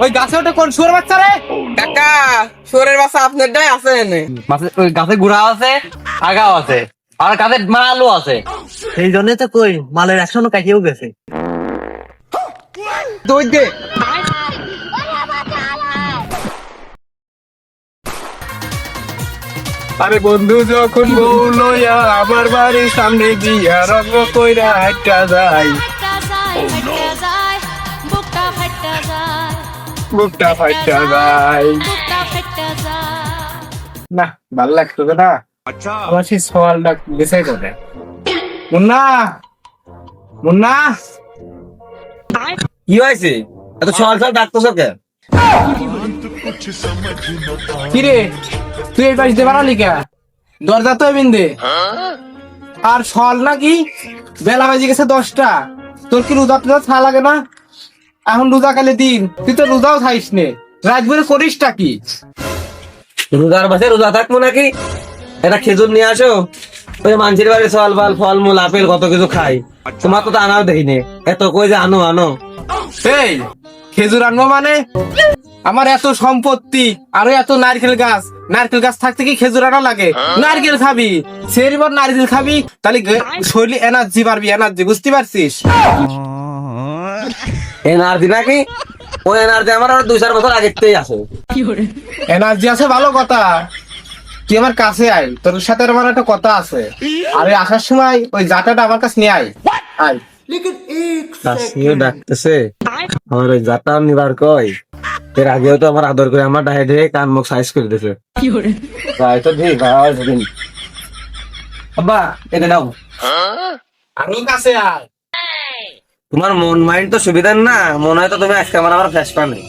ওই গাছে ওটা কোন শুয়োর বাচ্চা রে? কাকা শুয়োরের বাচ্চা আপনারটাই আছে এনে। ওই গাছে গুড়া আছে, আগাও আছে, আর গাছে মালও আছে। সেই জন্য তো কই মালের একশো কাটিয়েও গেছে। দই দে। আরে বন্ধু যখন বউ লইয়া আমার বাড়ির সামনে দিয়া রঙ্গ কইরা হাইটা যায়, বুকটা ফাইটা যায়। না ভালো লাগতো না। আমার সেই সওয়ালটা বেসাই করে। মুন্না, মুন্না, কি হয়েছে এত সকাল সকাল ডাকতেছ কেন? কি রে তুই এই বাড়িতে বানালি কে? দরজা তো বিন্দে আর সল নাকি? বেলা বাজে গেছে 10টা। তোর কি রোজা টোজা ছা লাগে না? এখন রোজা কালে দিন, তুই তো রোজাও খাইস নে, রাত ভরে করিসটা কি? রোজার মাসে রোজা থাকবো নাকি? এটা খেজুর নিয়ে আসো, ওই মানুষের বাড়ি সল ফল ফলমূল আপেল কত কিছু খাই, তোমার তো আনাও দেখিনি, এত কই যে আনো আনো। এই খেজুর আনবো মানে? আমার এত সম্পত্তি আরো এত নারকেল গাছ থাকতে কি খেজুর আনা লাগে? নারকেল খাবি, সেরিবার নারকেল খাবি, তাহলে শরীরে এনার্জি পারবি, এনার্জি, বুঝতে পারছিস? এনার্জি নাকি? ওই এনার্জি আমার আর 2-4 বছর আগের থেকেই আছে। এনার্জি আছে ভালো কথা, তুই আমার কাছে আয়, তোর সাথে আমার একটা কথা আছে। আরে আসার সময় ওই জাটাটা আমার কাছে নিয়ে আয়। আয়। কাশিও ডাকতেছে, আমার ওই জাতা নিবার কয়। এর আগেও তো আমার আদর করে আমার ডাহে ঢেকে কান মুখ সাইজ করে দিয়েছে। তাই তো ঠিক দিন। আব্বা এটা নাও। আরো কাছে আয়। তোমার মন মাইন্ড তো সুবিধার না, মনে হয় তো তুমি আজকে আমার ফ্ল্যাশ পানি।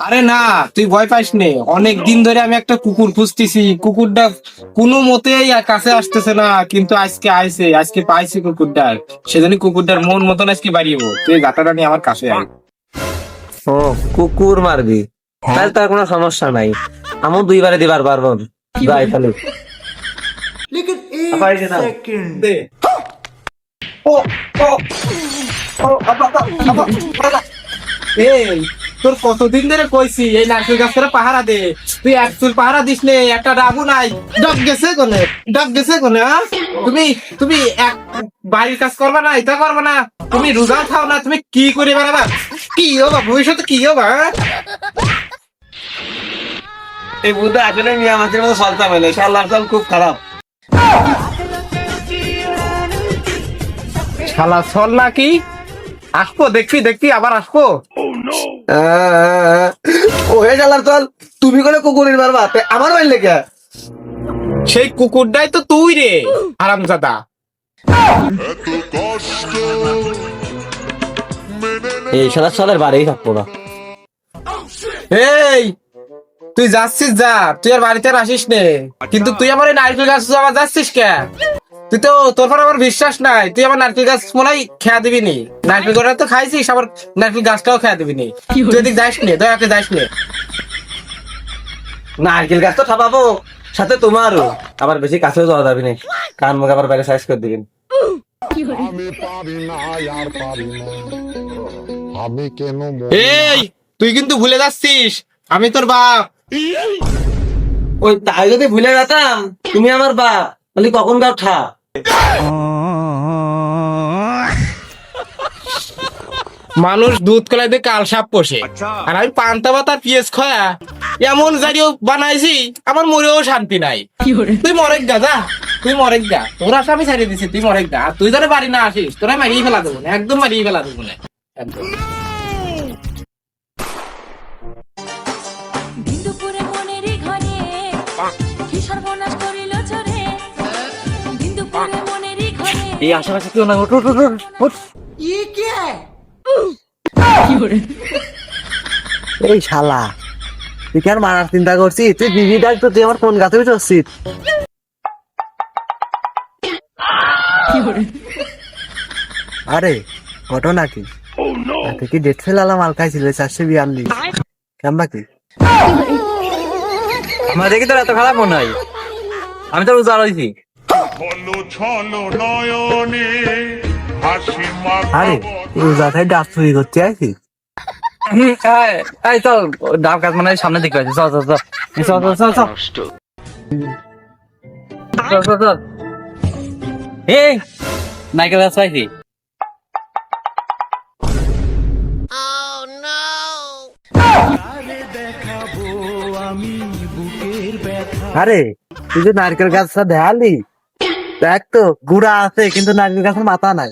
আরে না তুই ভয় পাইস নে, অনেক দিন ধরে আমি একটা কুকুর খুঁজতেছি, কুকুরটা কোনো মতেই কাছে আসতেছে না, কিন্তু আজকে আইছে, আজকে পাইছি কুকুরটা, সেজন্য কুকুরটার মন মতন আজকে বাড়িয়েবো। তুই গাটাটা নিয়ে আমার কাছে আয়। ও কুকুর মারবি, তাহলে তার কোনো সমস্যা নাই, আমার 2 বারে দিবার পারবো। যাই তাহলে দে। ও ও ও আব্বা, আব্বা, আব্বা। এই তোর কতদিন ধরে কইছি এই নারকেল গাছের পাহারা দে, তুই এক চুল পাহারা দিস নে, একটা ডাবু নাই। ডাব গেছে কোনে হ্যাঁ? তুমি তুমি এক বাড়ির কাজ করবা না, এটা করবা না, তুমি রোজা খাও না, তুমি কি করে বেড়াবা? কি হবা ভবিষ্যতে, কি হবা? এই বুদ্ধ আসলে মিয়া মাছের মতো চলতে পারলে শালার চাল খুব খারাপ। শালা ছল নাকি? আসবো দেখবি আবার আসবো। ও হে শালার চল, তুমি করে কুকুরের মারবা, আমার মাইল লেগে। সেই কুকুরটাই তো তুই রে হারামজাদা। এই শালার চলের বাড়িই থাকবো না। এই তুই যাচ্ছিস যা, তুই আর বাড়িতে আর আসিস নে, কিন্তু তুই আমার এই নারকেল গাছ আমার যাচ্ছিস কে? তুই তো, তোর পর আমার বিশ্বাস নাই, তুই আমার নারকেল গাছ মনে হয় খেয়া দিবি নি। নারকেল গাছটা তো খাইছিস, আবার নারকেল গাছটাও খেয়া দিবি নি। তুই এদিক যাইস নে, দয়াকে যাইস নে। নারকেল গাছ তো ঠাপাবো, সাথে তোমারও। আবার বেশি কাছেও যাওয়া যাবে না, কান মুখ আবার বাইরে সাইজ করে দিবেন। আমি পারি না আর পারি না, আমি কেন এই তুই কিন্তু ভুলে যাচ্ছিস আমি তোর বাপ। ওই তাই যদি ভুলে যেতাম তুমি আমার বাপ, তাহলে কখন গাও ঠা। মানুষ দুধ কলাই দিয়ে কাল সাপ পোষে, আর আমি পান্তা ভাত আর পিঁয়াজ খয়া এমন জারিও বানাইছি, আমার মরেও শান্তি নাই। তুই মরেক গা, যা তুই মরেক গা, তোর আশা আমি ছাড়িয়ে দিছি, তুই মরেক গা। আর তুই ধরে বাড়ি না আসিস, তোরা মারিয়ে ফেলা দেবো না, একদম মারিয়ে ফেলা দেবো না, একদম। এই আশেপাশে কেউ না, এই শালা তুই কেন মারার চিন্তা করছিস? তুই দিদি ডাক তো, তুই আমার কোন গাছে উঠছিস? আরে ঘটনা কি? তুই কি ডেট ফেলালাম মাল খাইছিল 442 কেমবা কি? আমার দেখি তোর এত খারাপ মনে হয়, আমি তো রোজা রয়েছি। আরে রোজা খাই ডাব চুরি করতে আইছি। এই চল, ডাব গাছ মানে সামনে দিকে আছে, চল চল চল চল চল চল চল চল চল চল। এই নাইকেল গাছ পাইছি। আরে তুই যে নারকেল গাছটা দেখালি, দেখ তো গুড়া আছে কিন্তু নারকেল গাছের মাথা নাই।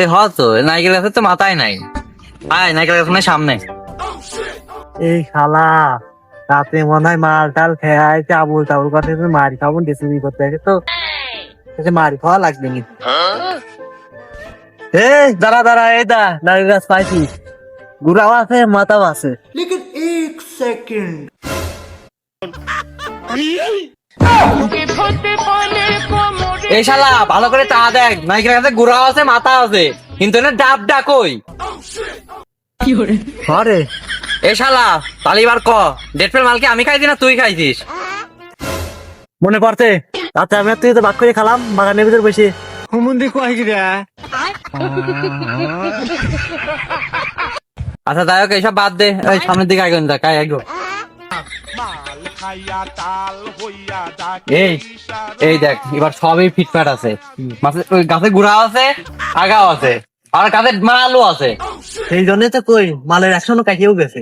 এ হ তো, নাইকেল গাছের তো মাথায় নাই। আয় নাইকেল গাছ মানে সামনে। এই শালা রাতে মনে হয় মাল টাল খেয়ে চাবুল টাবুল করতে মারি খাবো ডিসিবি করতে আছে তো মারি খাওয়া লাগবে নি। এই দাঁড়া দাঁড়া, এই দা নারকেল গাছ পাইছি, গুড়াও আছে মাথাও আছে। এই শালা ভালো করে তা দেখ, নাইকেল গাছে গুড়া আছে মাথা আছে, কিন্তু না ডাব ডাক কই। ঘরে এই শালা তালিবার ক, ডেট ফেল মালকে আমি খাইছি না তুই খাইছিস? মনে পড়ছে রাতে আমি আর তুই তো বাক করে খালাম বাগানের ভিতর বসে। হুমুন্দি কয়েক রে। আচ্ছা যাই হোক, এইসব বাদ দে, ওই সামনের দিকে আগে যাক, আয় আগে। এই এই দেখ এবার সবই ফিটফাট আছে, ওই গাছে গুড়া আছে, আগাও আছে, আর গাছে মালও আছে। সেই জন্য তো কই মালের একশনও কাটিয়েও গেছে।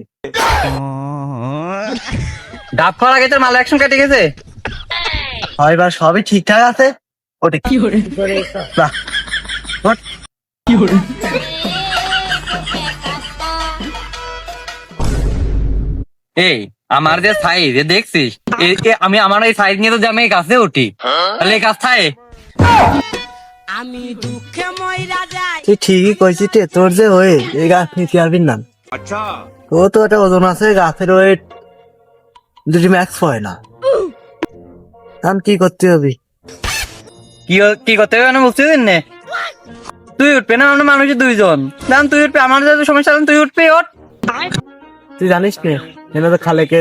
ডাব খাওয়ার আগে তোর মাল অ্যাকশন কেটে গেছে। হয় এবার সবই ঠিকঠাক আছে। ওটা কি করে এই আমার যে সাইজ দেখছিস, আমি আমার এই সাইজ নিয়ে তো যে আমি এই গাছে উঠি, তাহলে এই গাছ থাকে? তুই ঠিকই কইছিস রে, তোর যে ওয়েট এই গাছ নিতে পারবি না। ও তো একটা ওজন আছে, গাছের ওয়েট 2 ম্যাক্স হয় না। আমি কি করতে হবে? কি করতে হবে মানে বুঝতে না? তুই উঠবে না, আমরা মানুষ দুইজন, তুই উঠবে, আমার যে সমস্যা তুই উঠবি, ওঠ। তুই জানিস কে এনে তো খালেকে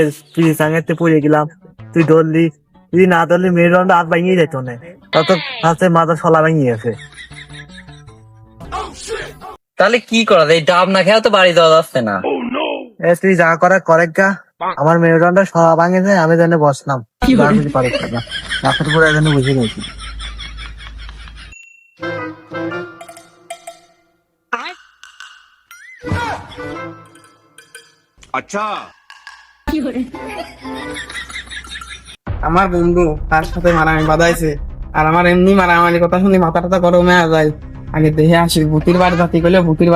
চাঙাতে পড়ে গেলাম, তুই ধরলি, তুই না ধরলি মেয়ের রাউন্ড হাত ভাঙিয়ে যেত না, তত হাতে মাথা সলা ভাঙিয়ে গেছে। তাহলে কি করা যায়? ডাব না খেয়ে তো বাড়ি যাওয়া যাচ্ছে না। তুই যা করার করে গা, আমার মেয়ের রাউন্ডটা সলা ভাঙেছে, আমি জানে বসলাম রাতের পরে এখানে বুঝে গেছি। আমার বন্ধু তার সাথে মারামারি বাঁধাইছে, আর আমার এমনি মারামারি কথা শুনি মাথা টাথা গরমে যায়। আগে দেখে আসি ভূতির বাড়ি জাতি করলে ভূতির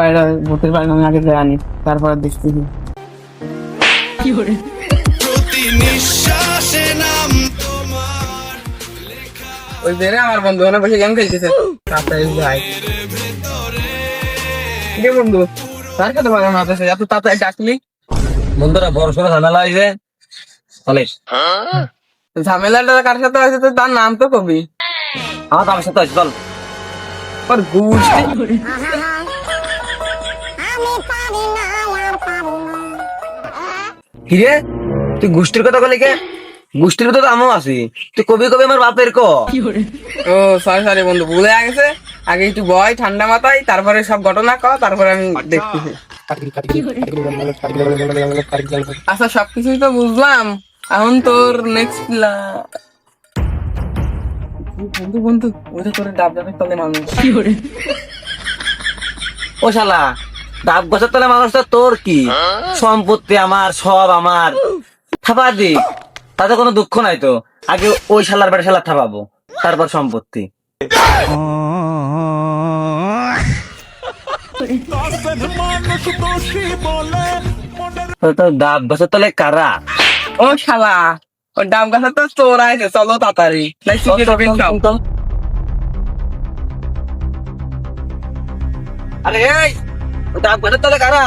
বাড়ি আমি আগে যাই আনি, তারপরে দেখতেছি। ওই বেড়ে আমার বন্ধু ওখানে বসে গেম খেলতেছে, তাড়াতাড়ি যাই। কে বন্ধু তার সাথে মারামারি বাঁধাইছে, এত তাড়াতাড়ি ডাকলি? বন্ধুরা বড় সড়ো ঝামেলা হয়েছে, চলে ঝামেলাটা কার সাথে হয়েছে তো তার নাম তো কবি। আমার সাথে আছে, চল। ওর গুষ্টি কিরে তুই গোষ্ঠীর কথা বলে কে? গোষ্ঠীর কথা তো আমিও আছি, তুই কবি কবি আমার বাপের ক। ও সরি বন্ধু, ভুলে গেছে। আগে একটু বয় ঠান্ডা মাথায়, তারপরে সব ঘটনা কর, তারপরে আমি দেখতেছি। আচ্ছা সবকিছুই তো বুঝলাম, এখন তোর নেক্সট বন্ধু ওটা তোর ডাব ডাবের তলে মানুষ। ও শালা ডাব গাছের তলে মানুষটা তোর কি সম্পত্তি, আমার সব আমার থাপা দি, তাতে কোনো দুঃখ নাই তো। আগে ওই শালার বাড়ি শালা থাপাবো, তারপর সম্পত্তি। ডাব গাছের তলে কারা? ও শালা ওর ডাব গাছে তো চোর আছে, চলো তাড়াতাড়ি। আরে এই ডাব গাছের তলে কারা?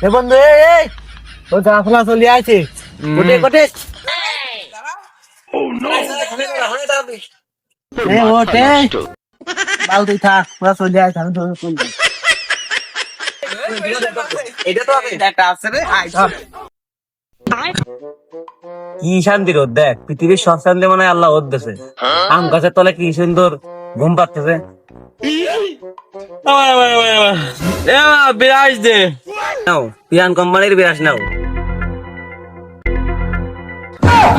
এ বন্ধু এই ও জাফলা চলে আছে, কোটে কোটে ওটে বাল তুই থাক, ওরা চলে আছে, আমি ধরে করলাম। এটা তো একটা আছে রে, আয় ধর। কি শান্তি রোদ দেখ, পৃথিবীর সব শান্তি মনে হয় আল্লাহ ওর দেশে। আম গাছের তলে কি সুন্দর ঘুম পাচ্ছে। বিরাজ দে নাও, পিয়ান কোম্পানির বিরাজ নাও।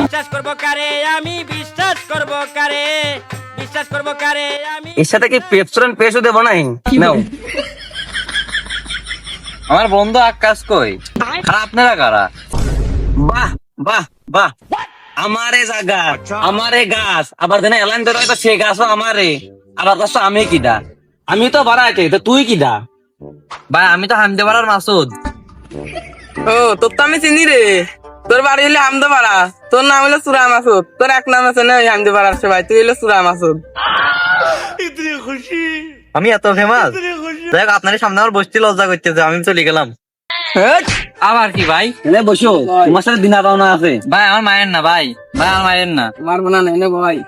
বিশ্বাস করব কারে আমি, বিশ্বাস করব কারে, বিশ্বাস করব কারে আমি। এর সাথে কি পেপসুরান পেস্টও দেবো নাই? নাও। আমার বন্ধু আকাশ কই, আর আপনারা কারা? বাহ বাহ বাহ, আমারে জায়গা, আমারে গাছ, আবার দেনা এলান ধরে হয়তো সে গাছও আমারে, আবার গাছ আমি কিডা? আমি তো বাড়াইতে, তো তুই কিডা? ভাই আমি তো হামদে বাড়ার মাসুদ। ও তোর তো আমি চিনি রে, তোর বাড়ি হলে হামদা পাড়া, তোর নাম হলো সুরা মাসুদ, তোর এক নাম আছে না হামদে পাড়ার সবাই, তুই হলো সুরা মাসুদ। আমি এত ফেমাস? দেখ আপনার সামনে আমার বসতে লজ্জা করতেছে, আমি চলে গেলাম। আবার কি ভাই? বসো, তোমার সাথে দিনা পাওনা আছে। ভাই আমার মায়ের না, ভাই ভাই আমার মায়ের না। মারবো না এনে ভাই।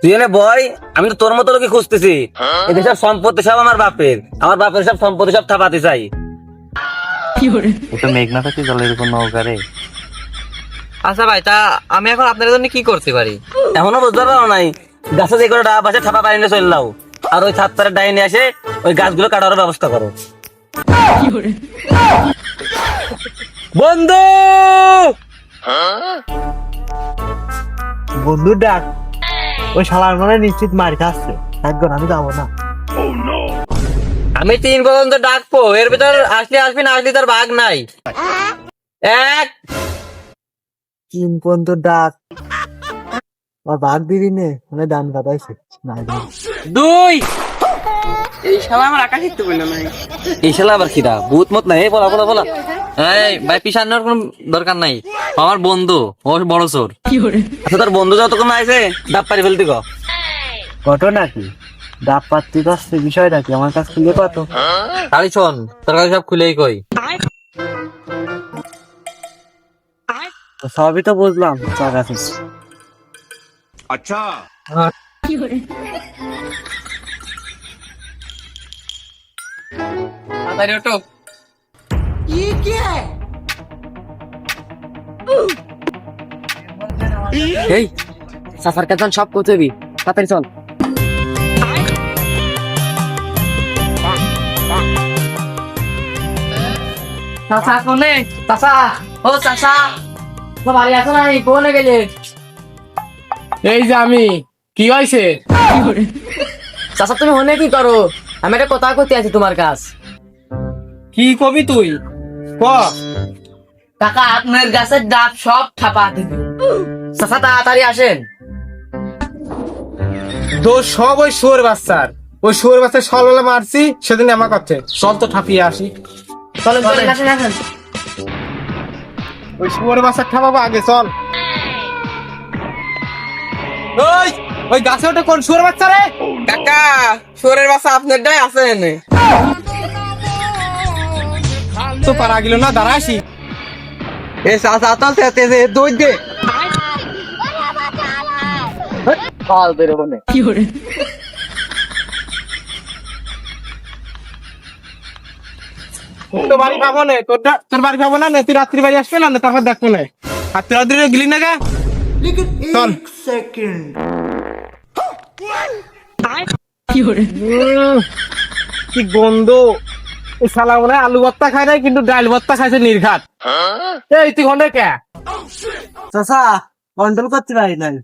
তুই এনে বয়, আমি তো তোর মতো লোকে খুঁজতেছি। এদের সব সম্পত্তি সব আমার বাপের, আমার বাপের সব সম্পত্তি সব থাপাতে চাই। মেঘনা থাকতে জলের উপর নৌকা রে। আচ্ছা ভাই, তা আমি এখন আপনার জন্য কি করতে পারি? এখনো বুঝতে পারো নাই, গাছে যে করে ডাব আছে থাপা পানি নিয়ে চলে যাও, আর ওই ছাত্রের ডাইনে নিয়ে এসে ওই গাছগুলো কাটার ব্যবস্থা করো। বন্ধু বন্ধুর ডাক, ওই শালার মনে নিশ্চিত মার খাচ্ছে, একবার আমি যাবো না। আমি 3 পর্যন্ত ডাকবো, এর ভিতর আসলে আসবি, না আসলে তার ভাগ নাই। 1 3 পর্যন্ত ডাক, আর ভাগ দিবি নে, মানে দান কাটাইছে না। 2 এই শালা আমার আকাশ শিখতে বললো না। এই শালা আবার কিরা ভূত মত নাই? বলা বলা বলা। এই ভাই পিছানোর কোন দরকার নাই, আমার বন্ধু ও বড় চোর। আচ্ছা তোর বন্ধু যতক্ষণ আইছে ডাব পারি ফেলতে গো। ঘটনা কি? ডাব পাত্তি কাছে বিষয়টা কি আমার কাছে খুলে কত? তাহলে শোন, তোর কাছে সব খুলেই কই। সবই তো বুঝলাম, চার আছে। তাড়াতাড়ি ওঠো। এই সাফার কাজ সব করতে হবি, তাড়াতাড়ি চল। চাচা কোনে? চাচা, ও চাচা, বাড়ি আসো নাই? কোনে গেলে? এই যে আমি, কি হয়েছে? চাচা তুমি হনে কি করো? আমি একটা কথা করতে আছি তোমার কাছ। কি কবি তুই? ক। কাকা আপনার গাছের ডাব সব থাপা দিবি। চাচা তাড়াতাড়ি আসেন। দোষ সব ওই শুয়োর বাচ্চার, ওই শুয়োর বাচ্চার সললে মারছি সেদিন আমার কাছে। চল তো ঠাপিয়ে আসি। চলেন চলেন, আসেন আসেন। ওই শুয়োর বাচ্চার ঠাপাবো আগে, চল। ওই ওই গাছে ওটা কোন শুয়োর বাচ্চা রে? কাকা সোরের বাসা আপনার ডাই আছে এনে। তো পারা গেল না, দাঁড়া আসি। এ চাচা চল তেতে দই দে। কাল বেরো বনে। তোর বাড়ি পাবো না, তোর বাড়ি পাবো না, তুই রাত্রি বাড়ি আসবে না, তারপর দেখবো না। আর তুই রাত্রি গেলি না গা? চল। কি গন্ধ! এই শালা মনে হয় আলু ভর্তা খায় নাই, কিন্তু ডাল ভর্তা খাইছে নির্ঘাত। এই তুই ঘন্টা কে? চাচা কন্ট্রোল করতে পারি নাই।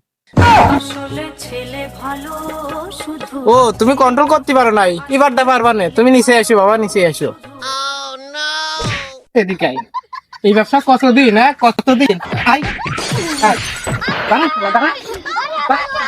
ও তুমি কন্ট্রোল করতে পারো নাই, এবারটা পারবা না। তুমি নিচে আসো বাবা, নিচে আসো। এদিকে আই। এই ব্যবসা কতদিন, হ্যাঁ কতদিন? আই আই, দাঁড়া, দাঁড়া, দাঁড়া।